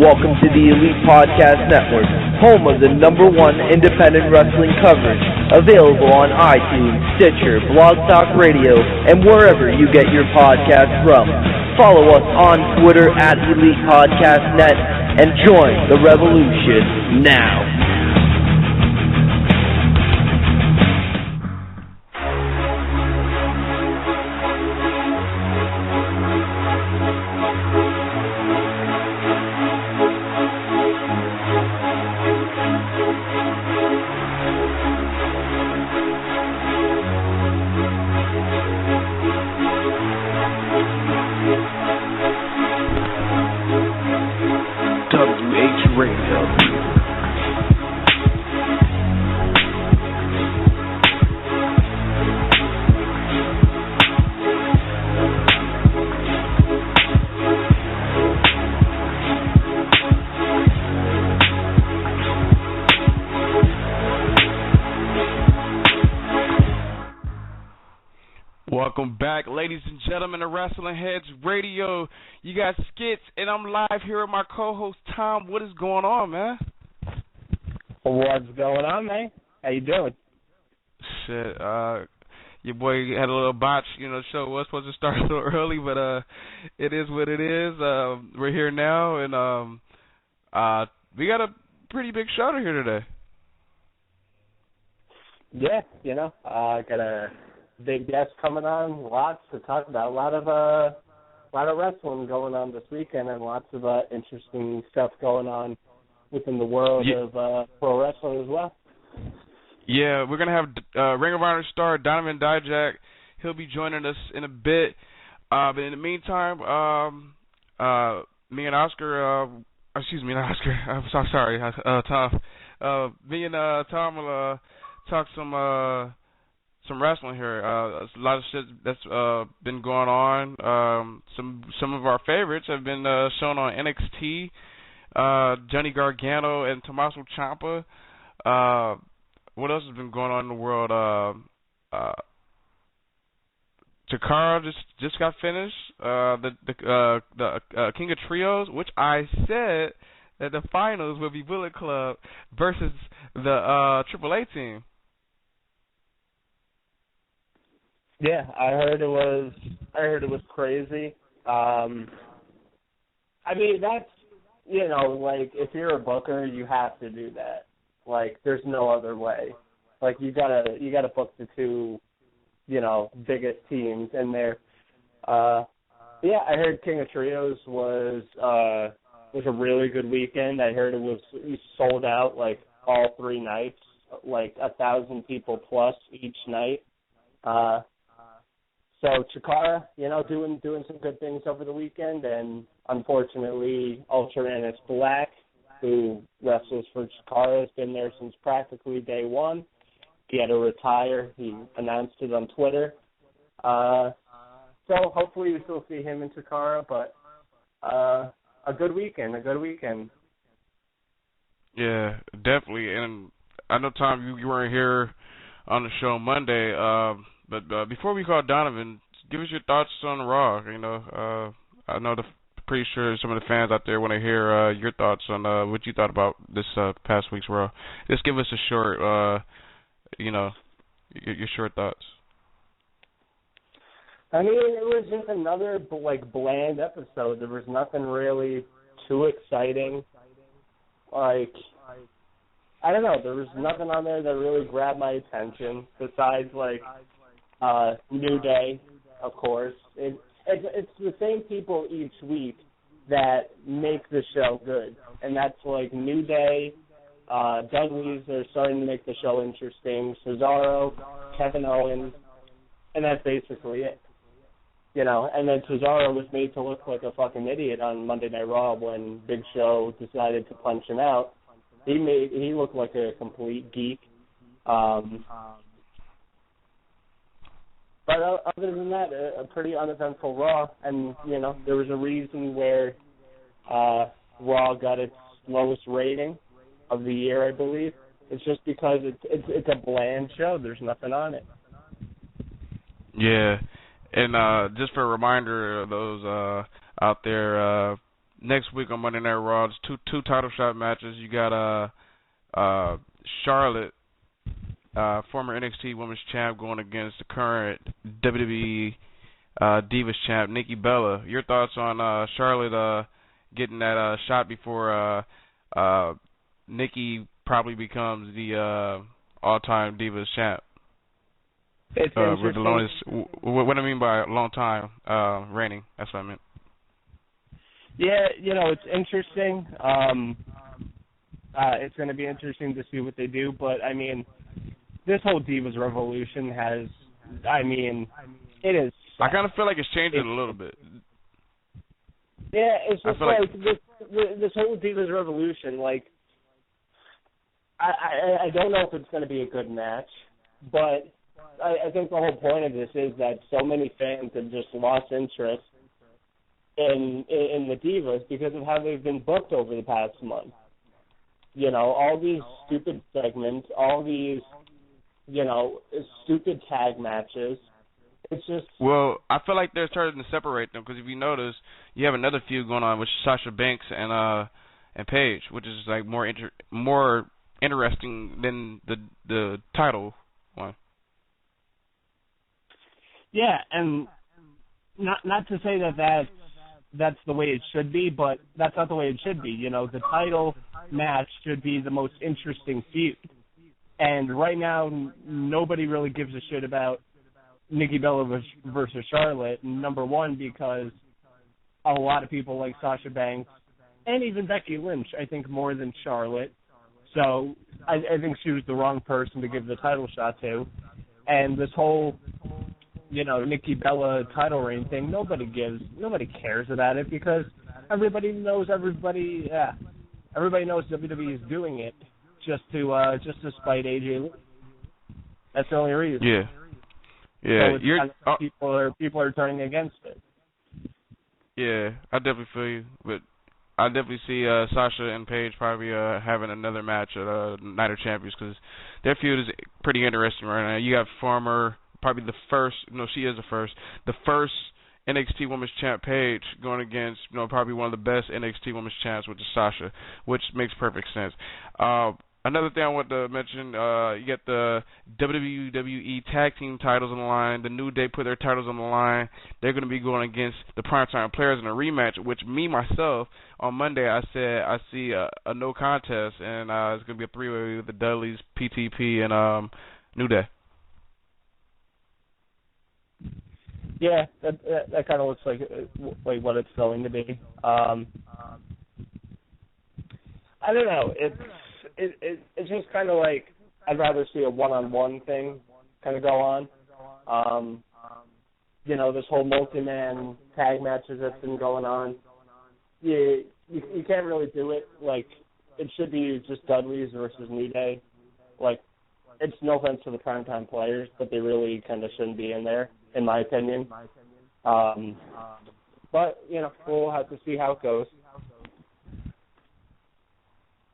welcome to the Elite Podcast Network, home of the #1 independent wrestling coverage, available on iTunes, Stitcher, WHRADIO, and wherever you get your podcasts from. Follow us on Twitter at Elite Podcast Net and join the revolution now. Welcome back, ladies and gentlemen, to Wrestlingheads Radio. You got Skits, and I'm live here with my co-host, Tom. What is going on, man? What's going on, man? How you doing? Shit, your boy had a little botch, show was supposed to start a little early, but it is what it is. We're here now, and we got a pretty big show here today. Yeah, I got a big guest coming on, lots to talk about, a lot of wrestling going on this weekend, and lots of interesting stuff going on within the world of pro wrestling as well. Yeah, we're gonna have Ring of Honor star Donovan Dijak. He'll be joining us in a bit, but in the meantime, me and Oscar, excuse me, not Oscar. I'm so sorry, Tom. Me and Tom will talk some wrestling here. A lot of shit that's been going on. Some of our favorites have been shown on NXT. Johnny Gargano and Tommaso Ciampa. What else has been going on in the world? Chikara just got finished. The King of Trios, which I said that the finals will be Bullet Club versus the AAA team. Yeah, I heard it was crazy. I mean, that's, if you're a booker, you have to do that. Like, there's no other way. Like, you gotta book the two, biggest teams in there. Yeah, I heard King of Trios was a really good weekend. I heard it sold out like all 3 nights, like 1,000 people plus each night. So Chikara, doing some good things over the weekend, and unfortunately, Ultraman Black, who wrestles for Chikara, has been there since practically day one. He had to retire. He announced it on Twitter. So hopefully we still see him in Chikara, but a good weekend. Yeah, definitely. And I know, Tom, you weren't here on the show Monday, but before we call Donovan, give us your thoughts on Raw. I know pretty sure some of the fans out there want to hear your thoughts on what you thought about this past week's Raw. Just give us a short, your short thoughts. I mean, it was just another bland episode. There was nothing really too exciting. I don't know. There was nothing on there that really grabbed my attention besides New Day, of course. It's the same people each week that make the show good, and that's New Day, Dudley's. They're starting to make the show interesting. Cesaro, Kevin Owens, and that's basically it. And then Cesaro was made to look like a fucking idiot on Monday Night Raw when Big Show decided to punch him out. He looked like a complete geek. But other than that, a pretty uneventful Raw, and there was a reason where Raw got its lowest rating of the year, I believe. It's just because it's a bland show. There's nothing on it. Yeah, and just for a reminder of those out there, next week on Monday Night Raw, it's two title shot matches. You got Charlotte, former NXT Women's Champ, going against the current WWE Divas Champ, Nikki Bella. Your thoughts on Charlotte getting that shot before Nikki probably becomes the all-time Divas Champ? It's with interesting. the longest, what I mean by long time reigning, that's what I meant. Yeah, it's interesting. It's going to be interesting to see what they do, but, I mean, this whole Divas Revolution has, it is... I kind of feel like it's changing a little bit. Yeah, it's just like this whole Divas Revolution, like, I don't know if it's going to be a good match, but I think the whole point of this is that so many fans have just lost interest in the Divas because of how they've been booked over the past month. All these stupid segments, all these, stupid tag matches. It's just... Well, I feel like they're starting to separate them because if you notice, you have another feud going on with Sasha Banks and Paige, which is like more interesting than the title one. Yeah, and not to say that's the way it should be, but that's not the way it should be. The title match should be the most interesting feud. And right now, nobody really gives a shit about Nikki Bella versus Charlotte, number one, because a lot of people like Sasha Banks and even Becky Lynch, I think, more than Charlotte. So I think she was the wrong person to give the title shot to. And this whole, Nikki Bella title reign thing, nobody cares about it because everybody knows WWE is doing it just to spite AJ Lee. That's the only reason. Yeah. Yeah, so people are turning against it. Yeah, I definitely feel you, but I definitely see Sasha and Paige probably having another match at Night of Champions because their feud is pretty interesting right now. You got probably the first NXT Women's Champ Paige going against probably one of the best NXT Women's Champs, which is Sasha, which makes perfect sense. Another thing I want to mention, you got the WWE Tag Team titles on the line. The New Day put their titles on the line. They're going to be going against the Primetime Players in a rematch, which myself, on Monday, I said I see a no contest, and it's going to be a three-way with the Dudleys, PTP, and New Day. Yeah, that kind of looks like what it's going to be. I don't know. It's just kind of like I'd rather see a one-on-one thing kind of go on. This whole multi-man tag matches that's been going on. You can't really do it. Like, it should be just Dudleys versus New Day. Like, it's no offense to the Primetime Players, but they really kind of shouldn't be in there, in my opinion. But, we'll have to see how it goes.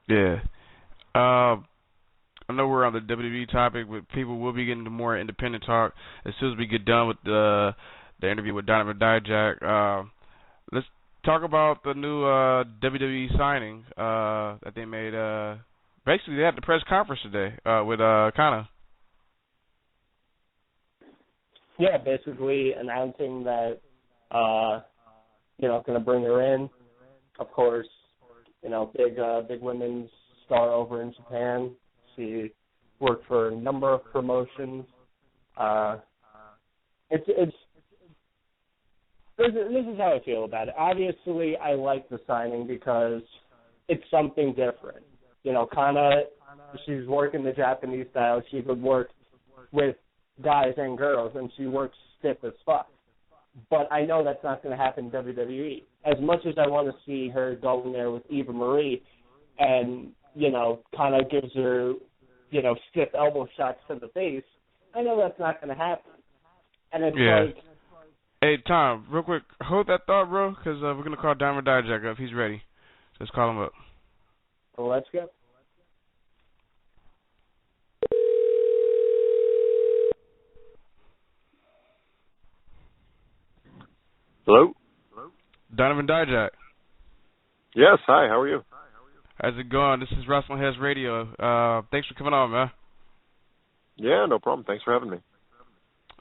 Yeah. I know we're on the WWE topic, but people will be getting to more independent talk as soon as we get done with the interview with Donovan Dijak. Let's talk about the new WWE signing that they made. Basically, they had the press conference today with Kana. Yeah, basically announcing that, going to bring her in. Of course, big women's star over in Japan. She worked for a number of promotions. This is how I feel about it. Obviously, I like the signing because it's something different. Kana, she's working the Japanese style. She could work with guys and girls, and she works stiff as fuck. But I know that's not going to happen in WWE. As much as I want to see her go in there with Eva Marie and, kind of gives her, stiff elbow shots to the face, I know that's not going to happen. And it's like... Hey, Tom, real quick, hold that thought, bro, because we're going to call Donovan Dijak up. He's ready. Let's call him up. Well, let's go. Hello? Donovan Dijak. Yes, hi, how are you? How's it going? This is Wrestlingheads Radio. Thanks for coming on, man. Yeah, no problem. Thanks for having me.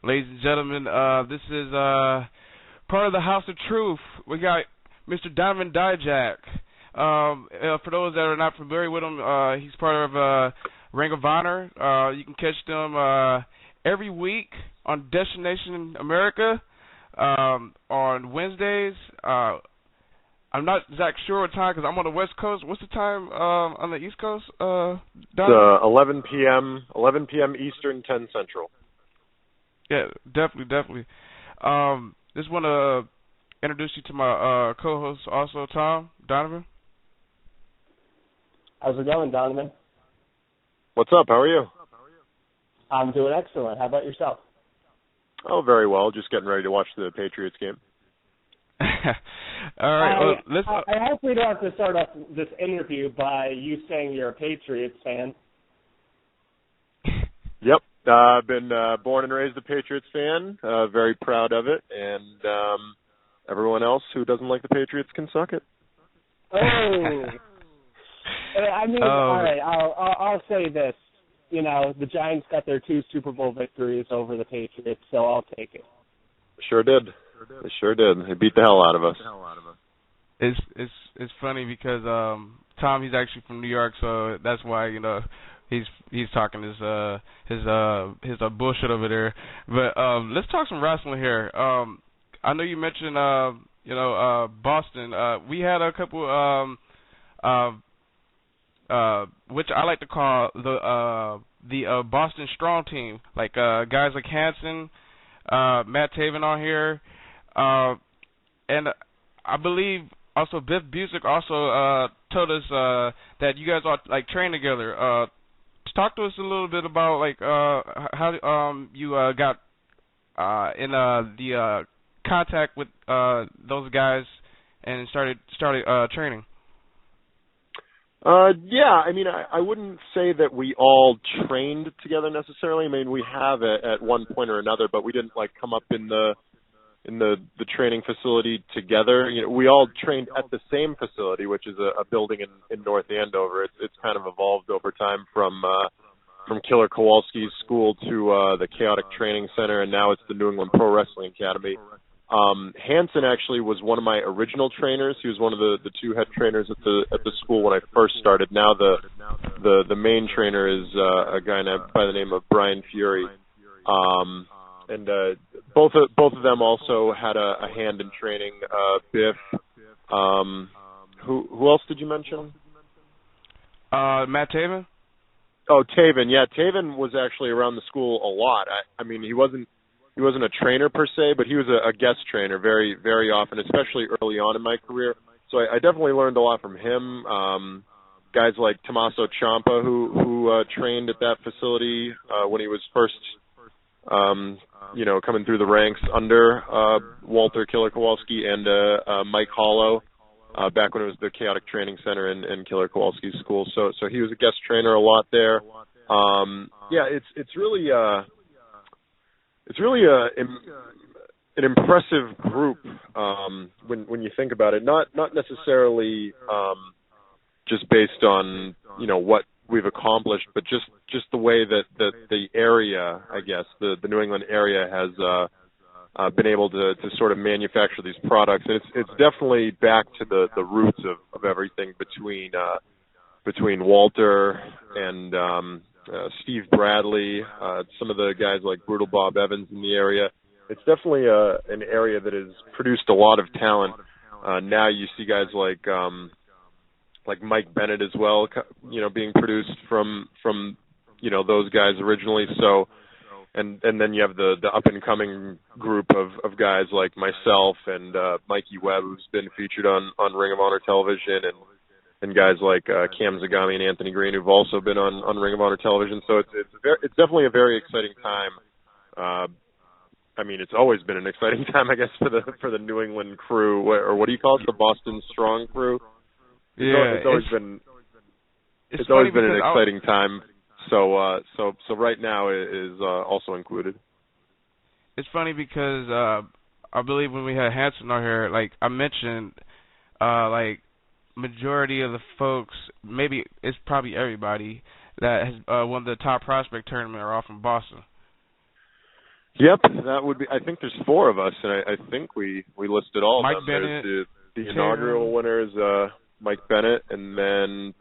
Ladies and gentlemen, this is part of the House of Truth. We got Mr. Donovan Dijak. For those that are not familiar with him, he's part of Ring of Honor. You can catch them every week on Destination America on Wednesdays. I'm not exactly sure what time because I'm on the West Coast. What's the time on the East Coast? It's 11 p.m. Eastern, 10 Central. Yeah, definitely. Just want to introduce you to my co-host also, Donovan. How's it going, Donovan? What's up? How are you? I'm doing excellent. How about yourself? Oh, very well. Just getting ready to watch the Patriots game. All right. I hope we don't have to start off this interview by you saying you're a Patriots fan. Yep. I've been born and raised a Patriots fan. Very proud of it. And everyone else who doesn't like the Patriots can suck it. Oh. I mean, all right, I'll say this. You know, the Giants got their 2 Super Bowl victories over the Patriots, so I'll take it. Sure did. They sure did. They beat the hell out of us. It's funny because Tom, he's actually from New York, so that's why he's talking his bullshit over there. But let's talk some wrestling here. I know you mentioned Boston. We had a couple which I like to call the Boston Strong Team, like guys like Hanson, Matt Taven on here. And I believe also Biff Busick also told us that you guys all like train together. Talk to us a little bit about like how you got in the contact with those guys and started training. Yeah, I mean, I wouldn't say that we all trained together necessarily. I mean, we have at one point or another, but we didn't like come up in the training facility together. You know, we all trained at the same facility, which is a building in North Andover. It's kind of evolved over time from Killer Kowalski's school to the Chaotic Training Center, and now it's the New England Pro Wrestling Academy. Hanson actually was one of my original trainers. He was one of the 2 head trainers at the school when I first started. Now the main trainer is a guy by the name of Brian Fury. And both of them also had a hand in training. Biff. Who else did you mention? Matt Taven. Oh, Taven. Yeah, Taven was actually around the school a lot. I mean, he wasn't a trainer per se, but he was a guest trainer very, very often, especially early on in my career. So I definitely learned a lot from him. Guys like Tommaso Ciampa, who trained at that facility when he was first, coming through the ranks under Walter Killer Kowalski and Mike Hollow, back when it was the Chaotic Training Center and Killer Kowalski's school. So he was a guest trainer a lot there. It's really an impressive group when you think about it. Not necessarily just based on what we've accomplished, but just the way that the area, I guess, the New England area has been able to sort of manufacture these products, and it's definitely back to the roots of everything between Walter and Steve Bradley, some of the guys like Brutal Bob Evans in the area. It's definitely an area that has produced a lot of talent. Now you see guys like Mike Bennett as well, being produced from those guys originally. So, and then you have the up and coming group of guys like myself and Mikey Webb, who's been featured on Ring of Honor television, and guys like Cam Zagami and Anthony Green, who've also been on Ring of Honor television. So it's definitely a very exciting time. I mean, it's always been an exciting time, I guess, for the New England crew, or what do you call it, the Boston Strong crew? Yeah, it's always been an exciting time. So right now is also included. It's funny because I believe when we had Hanson on here, like I mentioned, like majority of the folks, maybe it's probably everybody that has won the top prospect tournament are all from Boston. Yep, that would be. I think there's 4 of us, and I think we listed all Mike of them. Bennett, there's the inaugural winners, Mike Bennett, and then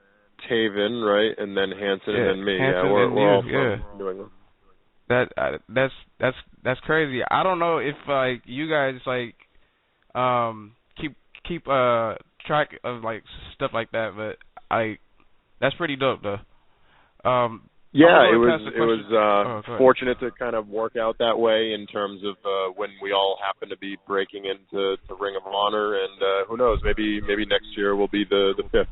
Taven, right, and then Hanson, and then me. Hanson, we're all from New England. That's crazy. I don't know if like you guys like keep track of like stuff like that, but that's pretty dope though. Yeah, it was fortunate to kind of work out that way in terms of when we all happen to be breaking into Ring of Honor, and who knows, maybe next year will be the 5th.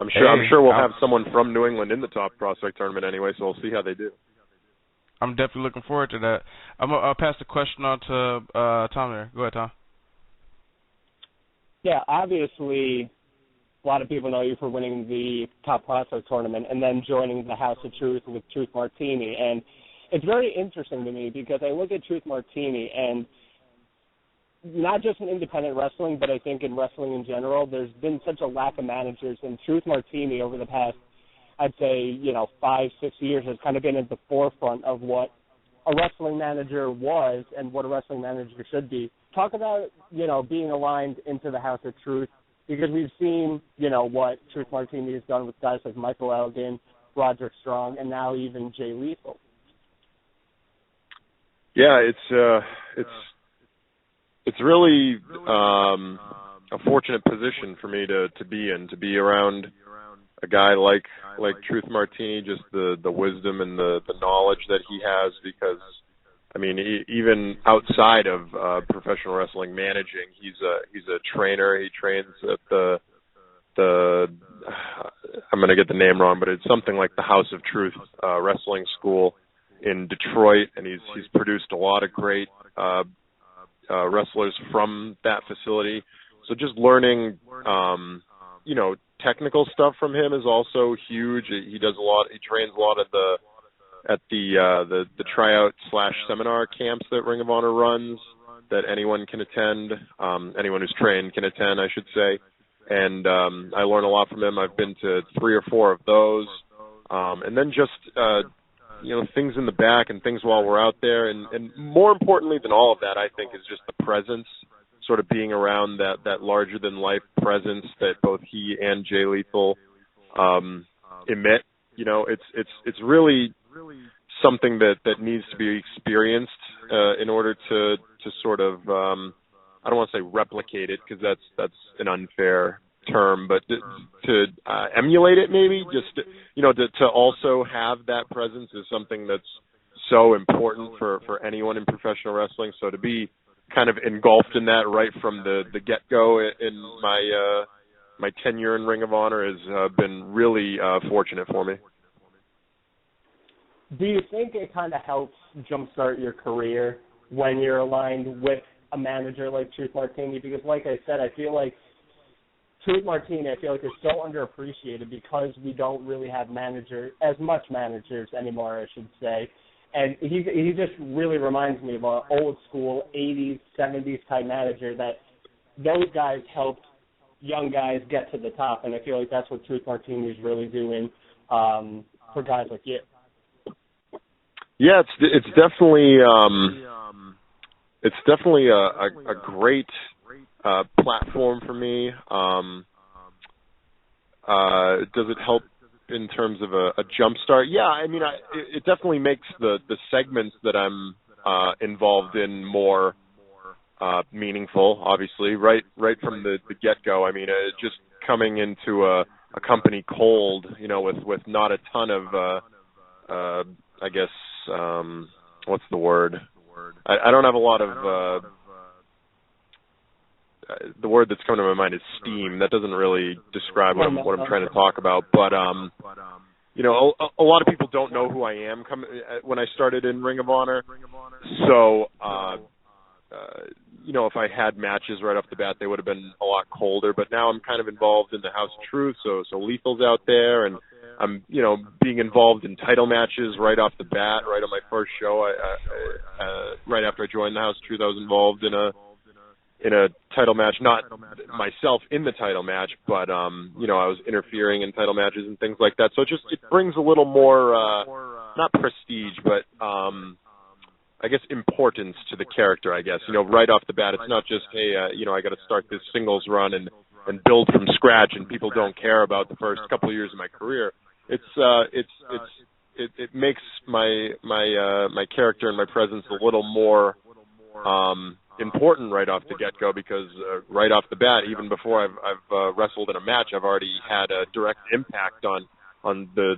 I'm sure we'll have someone from New England in the top prospect tournament anyway, so we'll see how they do. I'm definitely looking forward to that. I'll pass the question on to Tom there. Go ahead, Tom. Yeah, obviously, a lot of people know you for winning the top prospect tournament and then joining the House of Truth with Truth Martini. And it's very interesting to me because I look at Truth Martini, and not just in independent wrestling, but I think in wrestling in general, there's been such a lack of managers. And Truth Martini over the past, I'd say, 5-6 years has kind of been at the forefront of what a wrestling manager was and what a wrestling manager should be. Talk about, being aligned into the House of Truth, because we've seen, what Truth Martini has done with guys like Michael Elgin, Roderick Strong, and now even Jay Lethal. Yeah, it's really a fortunate position for me to be in, to be around a guy like Truth Martini, just the wisdom and the knowledge that he has, because I mean, even outside of professional wrestling managing, he's a trainer. He trains at the I'm going to get the name wrong, but it's something like the House of Truth Wrestling School in Detroit, and he's produced a lot of great wrestlers from that facility. So just learning, technical stuff from him is also huge. He does a lot. He trains a lot at the tryout / seminar camps that Ring of Honor runs, that anyone can attend. Anyone who's trained can attend, I should say. And I learn a lot from him. I've been to 3 or 4 of those. And then just things in the back and things while we're out there. And more importantly than all of that, I think, is just the presence, sort of being around that larger-than-life presence that both he and Jay Lethal emit. It's really something that needs to be experienced in order to sort of, I don't want to say replicate it, because that's an unfair term, but to emulate it maybe, just to also have that presence is something that's so important for anyone in professional wrestling. So to be kind of engulfed in that right from the get-go in my tenure in Ring of Honor has been really fortunate for me. Do you think it kind of helps jumpstart your career when you're aligned with a manager like Truth Martini? Because like I said, I feel like Truth Martini, is so underappreciated because we don't really have as much managers anymore, I should say. And he just really reminds me of an old school 80s, 70s type manager that those guys helped young guys get to the top. And I feel like that's what Truth Martini is really doing for guys like you. Yeah, it's definitely a great platform for me. Does it help in terms of a jump start? Yeah, I mean, it definitely makes the segments that I'm involved in more meaningful. Obviously, right from the get-go. I mean, just coming into a company cold, with not a ton of, I guess. What's the word? I don't have a lot of the word that's coming to my mind is steam. That doesn't really describe what I'm trying to talk about. But a lot of people don't know who I am when I started in Ring of Honor. So if I had matches right off the bat, they would have been a lot colder. But now I'm kind of involved in the House of Truth, so Lethal's out there, and I'm being involved in title matches right off the bat. Right on my first show, right after I joined the House of Truth, I was involved in in a title match, not myself in the title match, but I was interfering in title matches and things like that. So it brings a little more not prestige, but I guess importance to the character, I guess. Right off the bat, it's not just, hey, I got to start this singles run and build from scratch, and people don't care about the first couple of years of my career. It makes my character and my presence a little more important right off the get-go, because right off the bat, even before I've wrestled in a match, I've already had a direct impact on the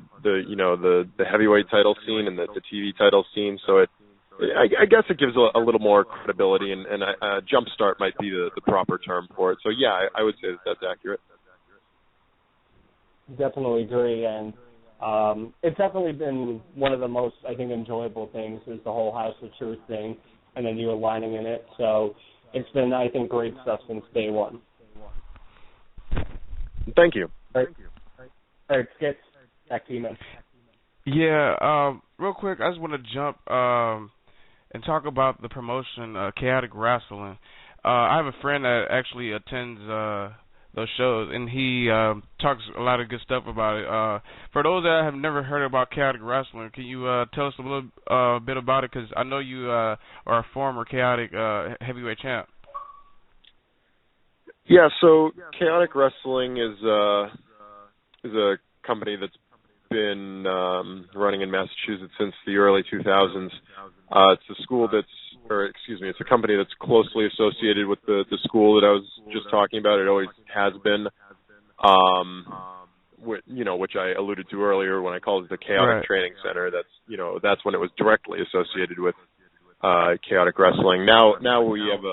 heavyweight title scene and the TV title scene. So I guess it gives a little more credibility, and jumpstart might be the proper term for it. So yeah, I would say that's accurate. Definitely agree, and it's definitely been one of the most, I think, enjoyable things is the whole House of Truth thing, and then you aligning in it. So it's been, I think, great stuff since day one. Thank you. All right, Skits, back to you, man. Yeah, real quick, I just want to jump and talk about the promotion, Chaotic Wrestling. I have a friend that actually attends those shows, and he talks a lot of good stuff about it. For those that have never heard about Chaotic Wrestling, can you tell us a little bit about it? Because I know you are a former Chaotic heavyweight champ. Yeah, so Chaotic Wrestling is a company that's been running in Massachusetts since the early 2000s. It's a company that's closely associated with the school that I was just talking about. It always has been, which I alluded to earlier when I called it the Chaotic Training Center. That's when it was directly associated with Chaotic Wrestling. Now we have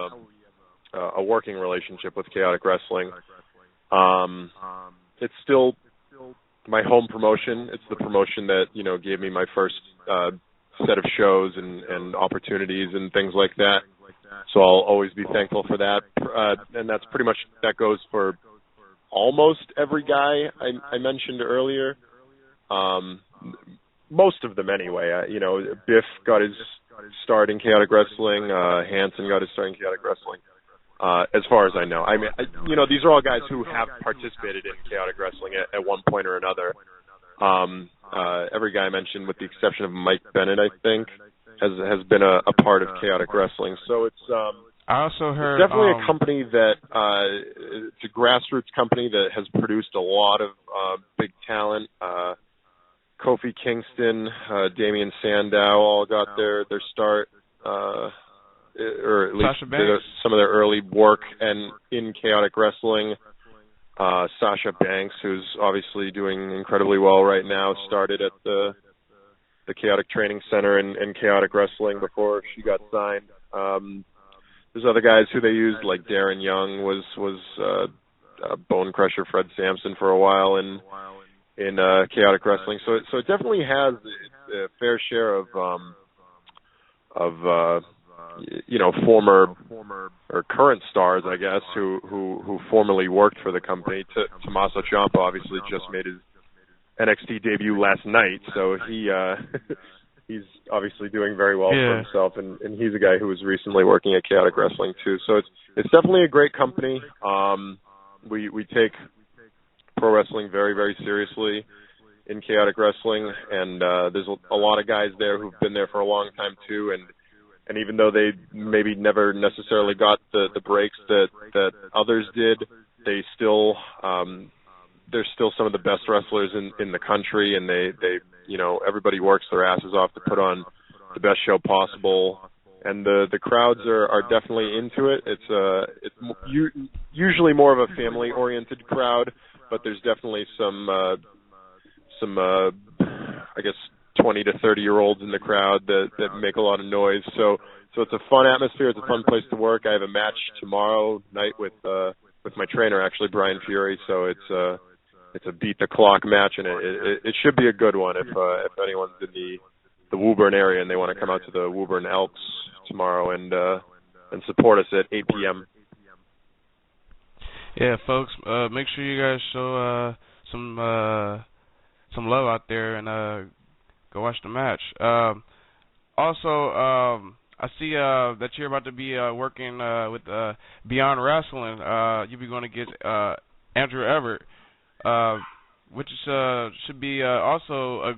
a working relationship with Chaotic Wrestling. It's still my home promotion. It's the promotion that gave me my first set of shows and opportunities and things like that. So I'll always be thankful for that. And that's pretty much, that goes for almost every guy I mentioned earlier. Most of them anyway. Biff got his start in Chaotic Wrestling. Hanson got his start in Chaotic Wrestling. As far as I know. I mean, these are all guys who have participated in Chaotic Wrestling at one point or another. Every guy I mentioned, with the exception of Mike Bennett, I think, has been a part of Chaotic Wrestling. So it's I also heard it's definitely a company that it's a grassroots company that has produced a lot of big talent. Kofi Kingston, Damian Sandow all got their start. Or at least some of their early work and in Chaotic Wrestling. Sasha Banks, who's obviously doing incredibly well right now, started at the Chaotic Training Center and Chaotic Wrestling before she got signed. There's other guys who they used, like Darren Young was Bone Crusher Fred Sampson for a while in Chaotic Wrestling. So it definitely has a fair share of former or current stars, I guess, who formerly worked for the company. Tommaso Ciampa obviously just made his NXT debut last night, so he's obviously doing very well for himself, and he's a guy who was recently working at Chaotic Wrestling too. So it's definitely a great company. We take pro wrestling very, very seriously in Chaotic Wrestling, and there's a lot of guys there who've been there for a long time too, and even though they maybe never necessarily got the breaks that others did, they still they're still some of the best wrestlers in the country, and they everybody works their asses off to put on the best show possible, and the crowds are definitely into it. It's usually more of a family oriented crowd, but there's definitely some I guess 20 to 30-year-olds in the crowd that make a lot of noise. So it's a fun atmosphere. It's a fun place to work. I have a match tomorrow night with my trainer, actually, Brian Fury. So it's a beat the clock match, and it should be a good one if anyone's in the Woburn area and they want to come out to the Woburn Elks tomorrow and support us at 8 p.m. Yeah, folks, make sure you guys show some love out there and go watch the match. Also, I see that you're about to be working with Beyond Wrestling. You'll be going to get Andrew Everett, which is, should be also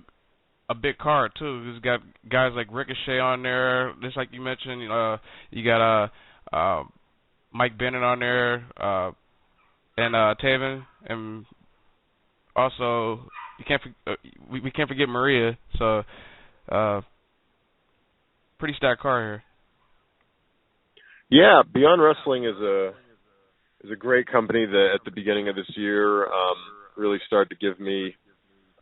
a big card too. It's got guys like Ricochet on there, just like you mentioned. You got Mike Bennett on there, and Taven, and also we can't forget Maria. So pretty stacked card here. Yeah, Beyond Wrestling is a great company that at the beginning of this year really started to give me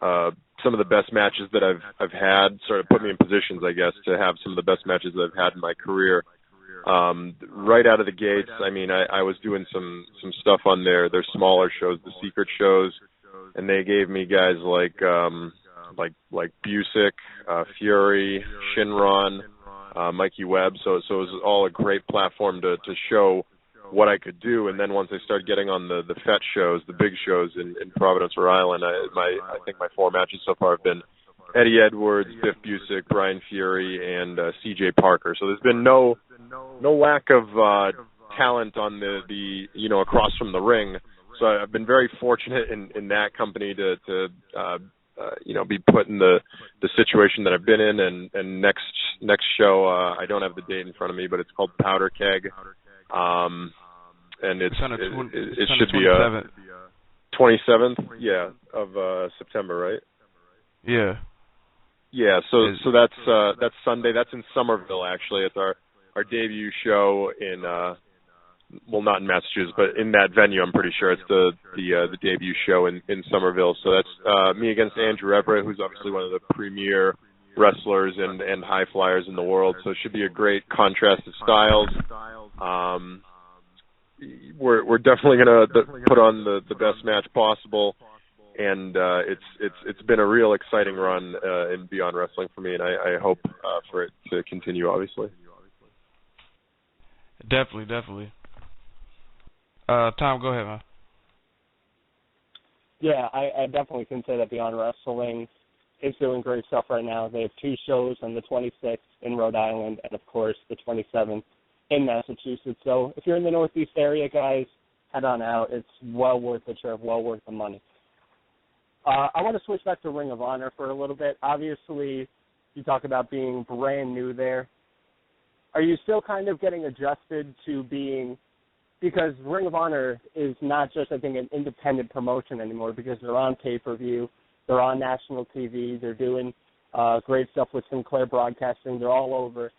some of the best matches that I've had, sort of put me in positions, I guess, to have some of the best matches that I've had in my career. Right out of the gates, I mean, I was doing some stuff on their smaller shows, the secret shows, and they gave me guys like Busick, Fury, Shinron, Mikey Webb. So it was all a great platform to show what I could do. And then once I started getting on the FET shows, the big shows in Providence, Rhode Island, I think my 4 matches so far have been Eddie Edwards, Biff Busick, Brian Fury, and CJ Parker. So there's been no lack of talent on the across from the ring. So I've been very fortunate in that company to be put in the situation that I've been in. And next show, I don't have the date in front of me, but it's called Powder Keg. And it should be 27th, yeah, of September, right? Yeah. Yeah, so that's Sunday. That's in Somerville, actually. It's our debut show in not in Massachusetts, but in that venue. I'm pretty sure it's the debut show in Somerville. So that's me against Andrew Everett, who's obviously one of the premier wrestlers and high flyers in the world. So it should be a great contrast of styles. We're definitely gonna put on the best match possible. And it's been a real exciting run in Beyond Wrestling for me, and I hope for it to continue, obviously. Definitely. Tom, go ahead, man. Yeah, I definitely can say that Beyond Wrestling is doing great stuff right now. They have 2 shows on the 26th in Rhode Island and, of course, the 27th in Massachusetts. So if you're in the Northeast area, guys, head on out. It's well worth the trip, well worth the money. I want to switch back to Ring of Honor for a little bit. Obviously, you talk about being brand new there. Are you still kind of getting adjusted to being, because Ring of Honor is not just, I think, an independent promotion anymore, because they're on pay-per-view, they're on national TV, they're doing great stuff with Sinclair Broadcasting, they're all over.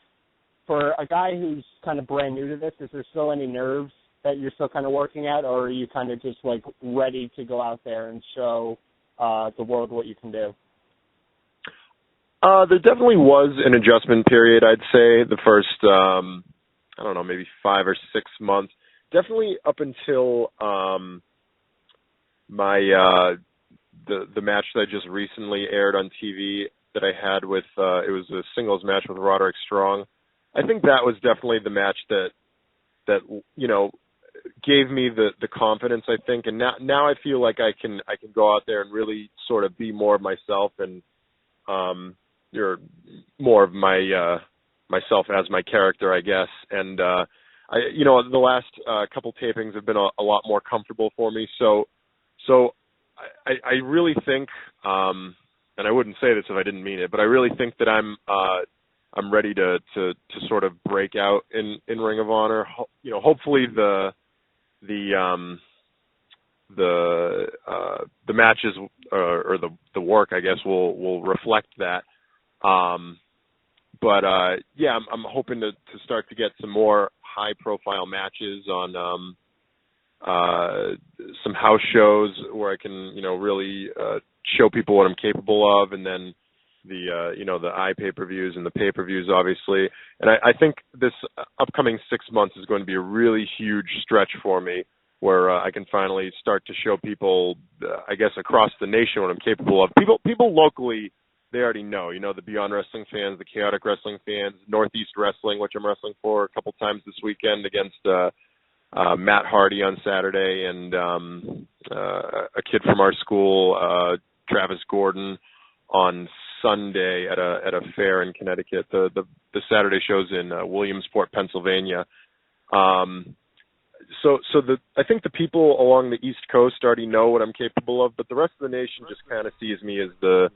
For a guy who's kind of brand new to this, is there still any nerves that you're still kind of working at, or are you kind of just, like, ready to go out there and show the world what you can do? There definitely was an adjustment period, I'd say, the first, I don't know, maybe 5 or 6 months. Definitely up until the match that I just recently aired on TV that I had with, it was a singles match with Roderick Strong. I think that was definitely the match that gave me the confidence, I think, and now I feel like I can go out there and really sort of be more of myself, and you're more of my myself as my character, I guess. And the last couple tapings have been a lot more comfortable for me. So I really think, and I wouldn't say this if I didn't mean it, but I really think that I'm ready to sort of break out in Ring of Honor. Hopefully the matches or the work, I guess, will reflect that. But I'm hoping to start to get some more high profile matches on some house shows where I can really show people what I'm capable of, and then the iPay-per-views and the pay-per-views, obviously. And I think this upcoming 6 months is going to be a really huge stretch for me, where I can finally start to show people, I guess, across the nation what I'm capable of. People locally, they already know. The Beyond Wrestling fans, the Chaotic Wrestling fans, Northeast Wrestling, which I'm wrestling for a couple times this weekend against Matt Hardy on Saturday, and a kid from our school, Travis Gordon, on Sunday at a fair in Connecticut. The Saturday show's in Williamsport, Pennsylvania. I think the people along the East Coast already know what I'm capable of, but the rest of the nation just kind of sees me as the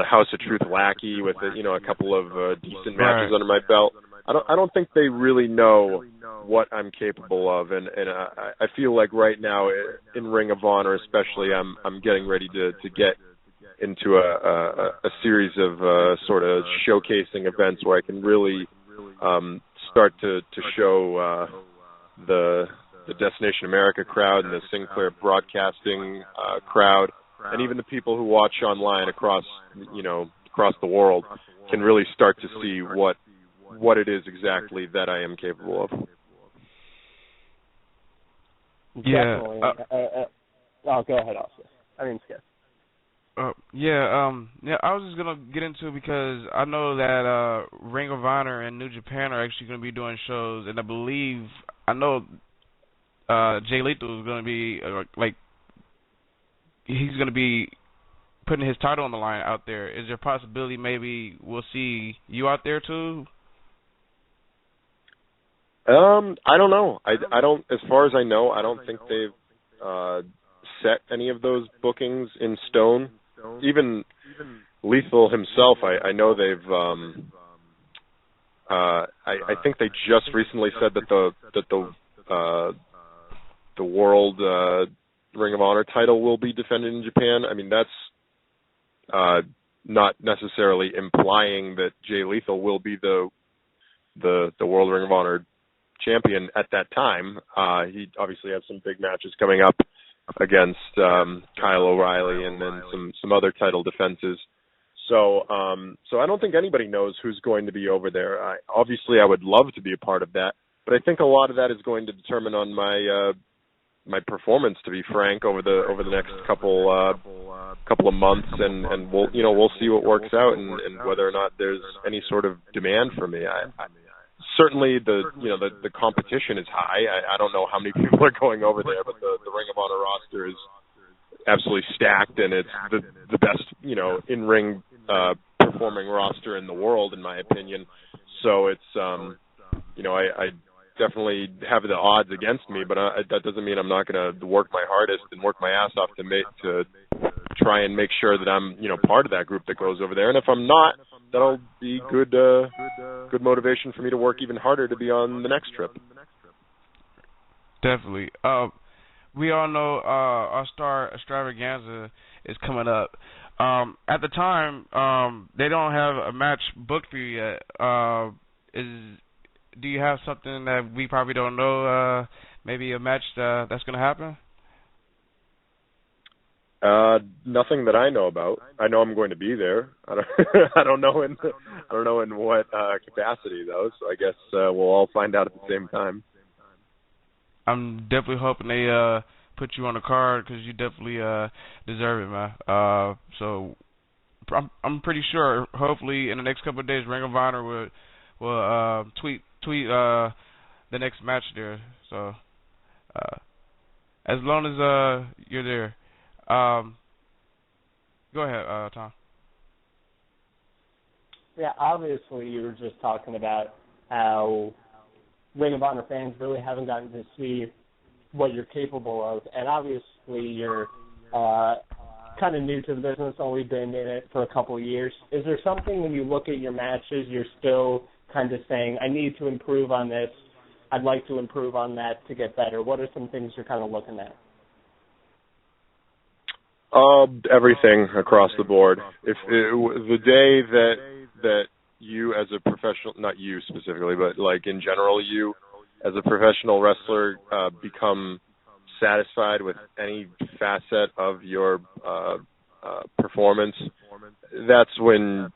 House of Truth lackey with a couple of decent matches under my belt. I don't think they really know what I'm capable of, and I feel like right now in Ring of Honor especially, I'm getting ready to get into a series of sort of showcasing events where I can really start to show the Destination America crowd and the Sinclair Broadcasting crowd, and even the people who watch online across the world can really start to see what it is exactly that I am capable of. Yeah. Definitely. Go ahead, Austin. I didn't skip. I was just gonna get into it because I know that Ring of Honor and New Japan are actually gonna be doing shows, and I know Jay Lethal is gonna be he's gonna be putting his title on the line out there. Is there a possibility maybe we'll see you out there too? I don't know. I don't. As far as I know, I don't think they've set any of those bookings in stone. Even Lethal himself, I know they've. I think they just recently said that the World Ring of Honor title will be defended in Japan. I mean, that's not necessarily implying that Jay Lethal will be the World Ring of Honor champion at that time. He obviously has some big matches coming up against Kyle O'Reilly and then some other title defenses. So I don't think anybody knows who's going to be over there. Obviously, I would love to be a part of that, but I think a lot of that is going to determine on my performance, to be frank, over the next couple of months, and we'll see what works out and whether or not there's any sort of demand for me. Certainly the competition is high. I don't know how many people are going over there, but the Ring of Honor roster is absolutely stacked, and it's the best in-ring performing roster in the world, in my opinion. So it's I definitely have the odds against me, but that doesn't mean I'm not going to work my hardest and work my ass off to try and make sure that I'm part of that group that goes over there. And if I'm not, that'll be good motivation for me to work even harder to be on the next trip. Definitely. We all know our Star Extravaganza is coming up. At the time, they don't have a match booked for you yet. Do you have something that we probably don't know? Maybe a match that's going to happen? Nothing that I know about. I know I'm going to be there. I don't know in what capacity though. So I guess we'll all find out at the same time. I'm definitely hoping they put you on the card because you definitely deserve it, man. So I'm pretty sure. Hopefully, in the next couple of days, Ring of Honor will tweet the next match there. So as long as you're there. Go ahead, Tom. Yeah, obviously you were just talking about how Ring of Honor fans really haven't gotten to see what you're capable of, and obviously you're kind of new to the business, only been in it for a couple of years. Is there something when you look at your matches you're still kind of saying, I need to improve on this, I'd like to improve on that to get better? What are some things you're kind of looking at? Everything across the board. If the day that you as a professional, not you specifically, but like in general, you as a professional wrestler become satisfied with any facet of your performance, that's when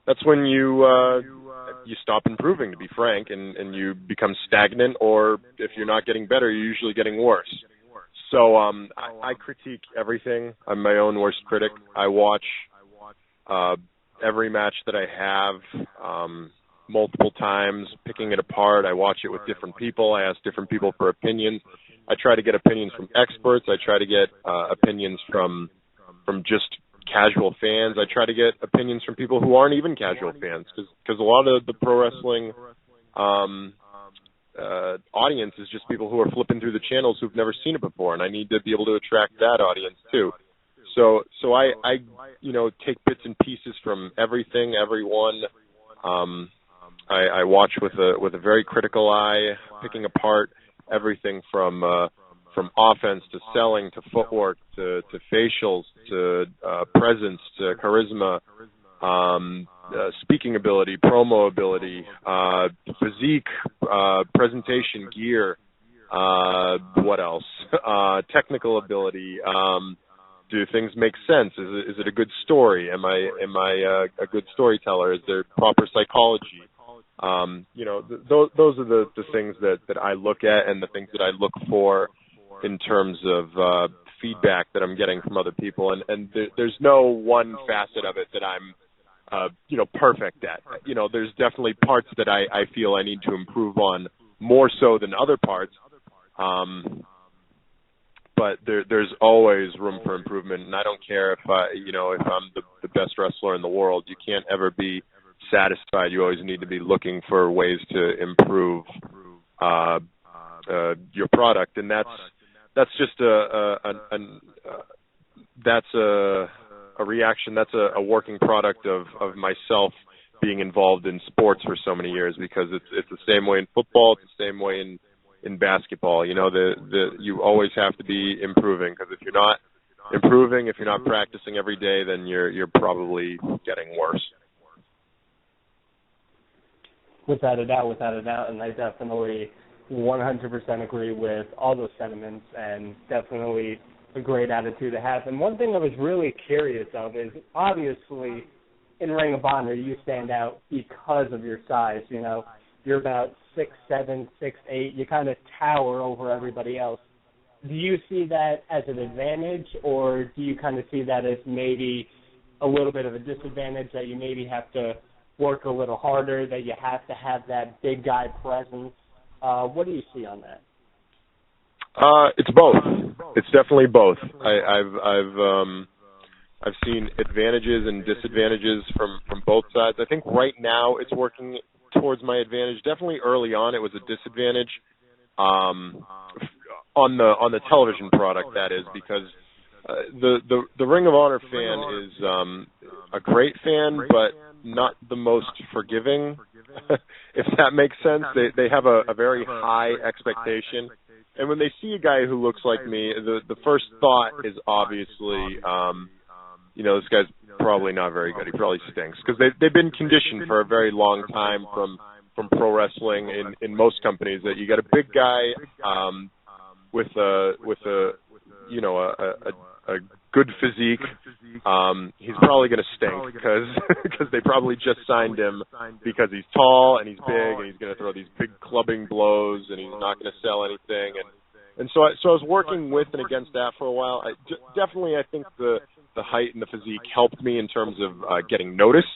you stop improving, to be frank, and you become stagnant, or if you're not getting better, you're usually getting worse. So I critique everything. I'm my own worst critic. I watch every match that I have multiple times, picking it apart. I watch it with different people. I ask different people for opinions. I try to get opinions from experts. I try to get opinions from just casual fans. I try to get opinions from people who aren't even casual fans, because a lot of the pro wrestling audience is just people who are flipping through the channels who've never seen it before, and I need to be able to attract that audience too. So I take bits and pieces from everything, everyone. I watch with a very critical eye, picking apart everything from offense to selling to footwork to facials to presence to charisma, speaking ability, promo ability, physique, presentation, gear. What else? Technical ability. Do things make sense? Is it a good story? Am I a good storyteller? Is there proper psychology? Those are the things that I look at, and the things that I look for in terms of feedback that I'm getting from other people. And there's no one facet of it that I'm perfect at. There's definitely parts that I feel I need to improve on more so than other parts. But there's always room for improvement, and I don't care if I'm the best wrestler in the world. You can't ever be satisfied. You always need to be looking for ways to improve your product, and that's just that's a reaction. That's a working product of myself being involved in sports for so many years, because it's the same way in football. It's the same way in basketball. You always have to be improving, because if you're not improving, if you're not practicing every day, then you're probably getting worse. Without a doubt, and I definitely 100% agree with all those sentiments, and definitely a great attitude to have. And one thing I was really curious of is, obviously, in Ring of Honor, you stand out because of your size. You're about 6'7", 6'8". You kind of tower over everybody else. Do you see that as an advantage, or do you kind of see that as maybe a little bit of a disadvantage, that you maybe have to work a little harder, that you have to have that big guy presence? What do you see on that? It's both. It's definitely both. I've seen advantages and disadvantages from both sides. I think right now it's working towards my advantage. Definitely early on it was a disadvantage on the television product, that is, because the Ring of Honor fan is a great fan, but not the most forgiving, if that makes sense. They have a very high expectation, and when they see a guy who looks like me, the first thought is obviously, this guy's probably not very good. He probably stinks, because they've been conditioned for a very long time from pro wrestling in most companies that you got a big guy with a good physique. He's probably going to stink, because they probably just signed him because he's tall and he's big and he's going to throw these big clubbing blows and he's not going to sell anything. And so I was working with and against that for a while. Definitely, I think the height and the physique helped me in terms of getting noticed.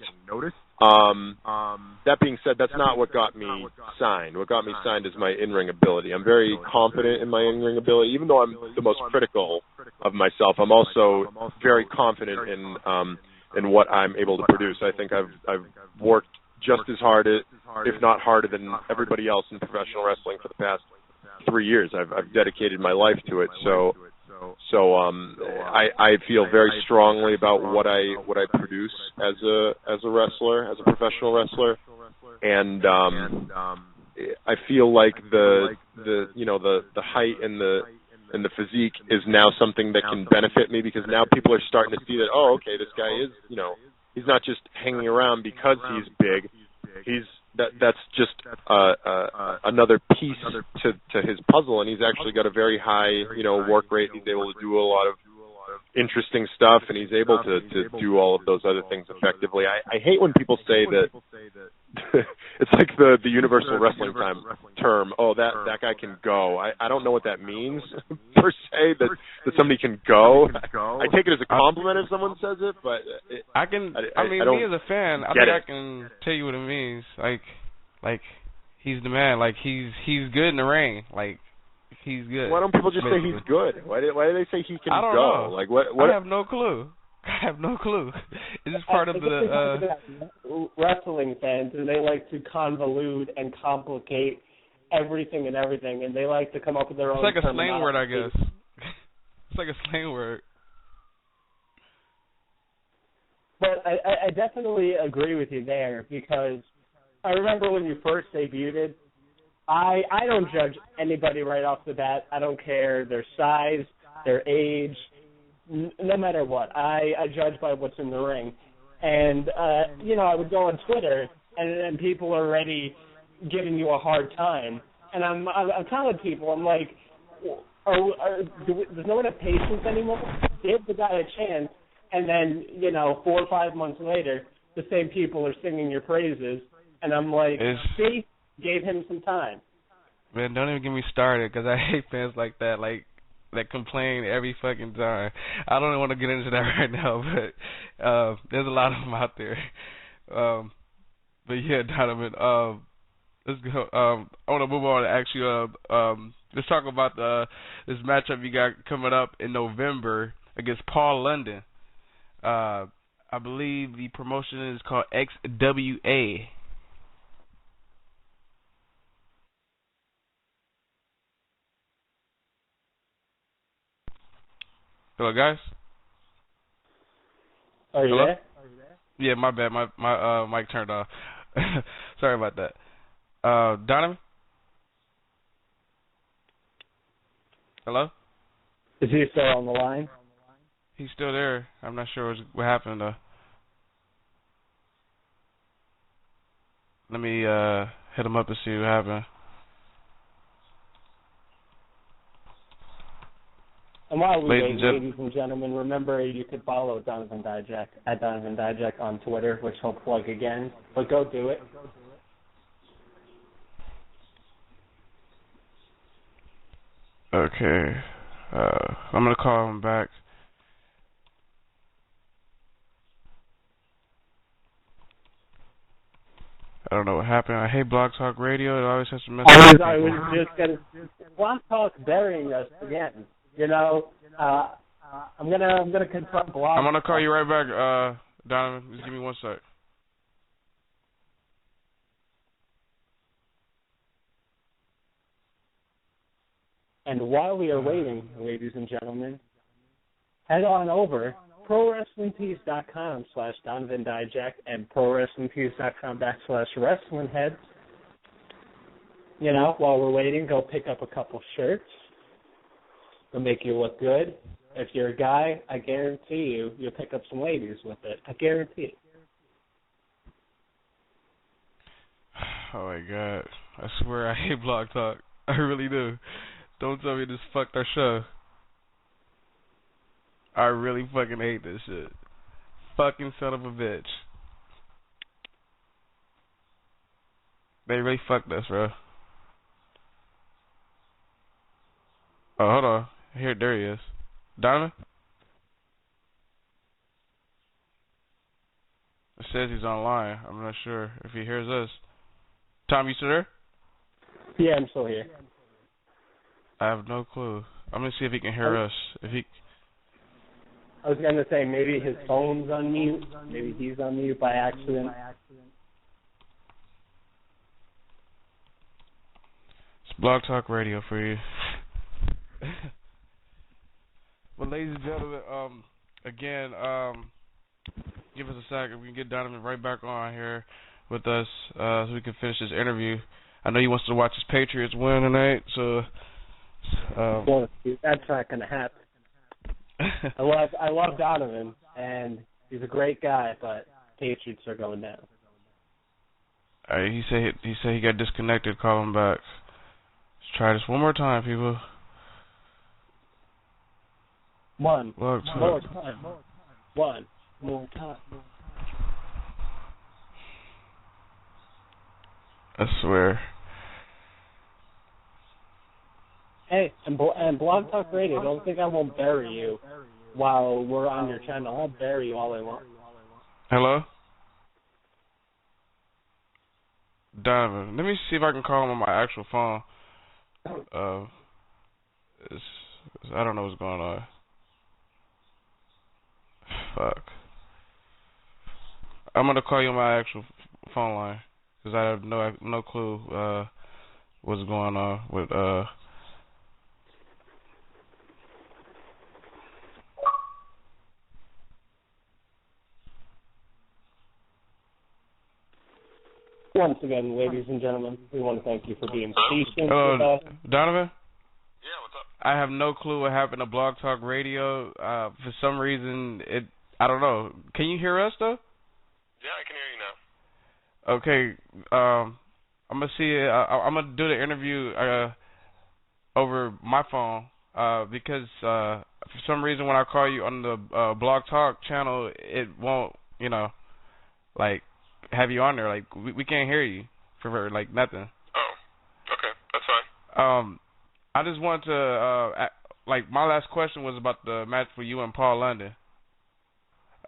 That being said, that's not what got me signed. What got me signed is my in-ring ability. I'm very confident in my in-ring ability. Even though I'm the most critical of myself, I'm also very confident in what I'm able to produce. I think I've worked just as hard, if not harder, than everybody else in professional wrestling for the past 3 years. I've dedicated my life to it. So I feel very strongly about what I produce as a wrestler, as a professional wrestler, and I feel like the height and the physique is now something that can benefit me, because now people are starting to see that, oh, okay, this guy is, he's not just hanging around because he's big. That's just another piece to his puzzle, and he's actually got a very high, work rate. He's able to do a lot of interesting stuff, and he's able to do all of those other things effectively. I hate when people say that it's like the universal wrestling term. Oh, that guy can go. I don't know what that means per se. That somebody can go. I take it as a compliment if someone says it, but me as a fan, I think I can tell you what it means. Like he's the man. Like he's good in the ring. Like he's good. Why don't people just say he's good? Why do they say he can I don't go? know. Like what? I have no clue. I have no clue. Is this part of the wrestling fans, and they like to convolute and complicate everything, and they like to come up with their own. It's like a slang word, I guess. It's like a slang word. But I definitely agree with you there, because I remember when you first debuted, I don't judge anybody right off the bat. I don't care their size, their age, no matter what. I judge by what's in the ring. And, I would go on Twitter, and people are already giving you a hard time. And I'm telling people, I'm like, does no one have patience anymore? Give the guy a chance, and then, 4 or 5 months later, the same people are singing your praises. And I'm like, see, gave him some time. Man, don't even get me started, because I hate fans like that, that complain every fucking time. I don't want to get into that right now, but there's a lot of them out there. But yeah, Donovan, let's go. I want to move on and ask you, let's talk about this matchup you got coming up in November against Paul London. I believe the promotion is called XWA. Hello, guys. Are you there? Yeah, my bad. My mic turned off. Sorry about that. Donovan? Hello? Is he still on the line? He's still there. I'm not sure what happened, though. Let me hit him up and see what happened. And while we wait, ladies and gentlemen, remember you could follow Donovan Dijak at Donovan Dijak on Twitter, which he'll plug again. But go do it. Okay. I'm going to call him back. I don't know what happened. I hate Blog Talk Radio. It always has to mess up. I was just going to... Blog Talk burying us again. I'm gonna confront Blog. I'm gonna call you right back, Donovan. Just give me 1 sec. And while we are waiting, ladies and gentlemen, head on over ProWrestlingTees.com/Donovan Dijak and ProWrestlingTees.com/WrestlingHeads. While we're waiting, go pick up a couple shirts. It'll make you look good. If you're a guy, I guarantee you'll pick up some ladies with it. I guarantee it. Oh, my God. I swear I hate Blog Talk. I really do. Don't tell me this fucked our show. I really fucking hate this shit. Fucking son of a bitch. They really fucked us, bro. Oh, hold on. There he is. Donovan? It says he's online. I'm not sure if he hears us. Tom, you still there? Yeah, I'm still here. I have no clue. I'm going to see if he can hear us. I was going to say maybe his phone's on mute. Maybe he's on mute by accident. It's Blog Talk Radio for you. Well, ladies and gentlemen, again, give us a second. We can get Donovan right back on here with us so we can finish this interview. I know he wants to watch his Patriots win tonight, so... well, that's not going to happen. I love Donovan, and he's a great guy, but Patriots are going down. All right, he said he got disconnected. Call him back. Let's try this one more time, people. One more time. One more time. I swear. Hey, and Blog Talk Radio, don't think I won't bury you while we're on your channel. I'll bury you all I want. Hello? Donovan, let me see if I can call him on my actual phone. I don't know what's going on. Fuck. I'm gonna call you on my actual phone line because I have no clue what's going on with Once again, ladies and gentlemen, we want to thank you for being patient with us. Donovan? Yeah, what's up? I have no clue what happened to Blog Talk Radio. For some reason, I don't know. Can you hear us, though? Yeah, I can hear you now. Okay. I'm going to see. I'm going to do the interview over my phone because for some reason when I call you on the Blog Talk channel, it won't, have you on there. Like, we can't hear you for, nothing. Oh, okay. That's fine. I just wanted to, my last question was about the match for you and Paul London.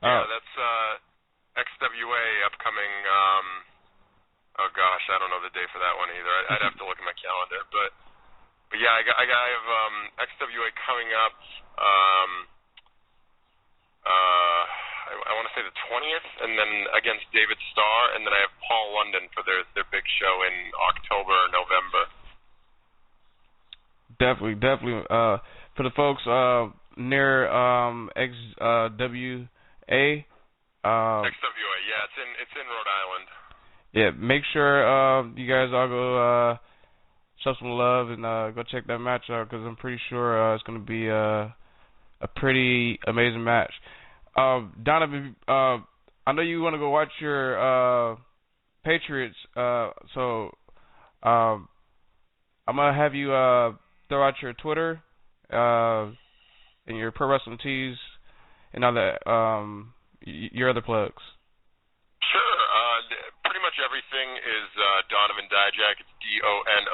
Yeah, that's XWA upcoming. Oh gosh, I don't know the day for that one either. I'd have to look at my calendar, but yeah, I have XWA coming up. I want to say the 20th, and then against David Starr, and then I have Paul London for their big show in October or November. Definitely. For the folks near XWA. XWA, yeah, it's in Rhode Island. Yeah, make sure you guys all go show some love and go check that match out because I'm pretty sure it's going to be a pretty amazing match. Donovan, I know you want to go watch your Patriots, so I'm going to have you throw out your Twitter and your Pro Wrestling Tees and all that, your other plugs. Sure. Pretty much everything is Donovan Dijak. It's DONOVAN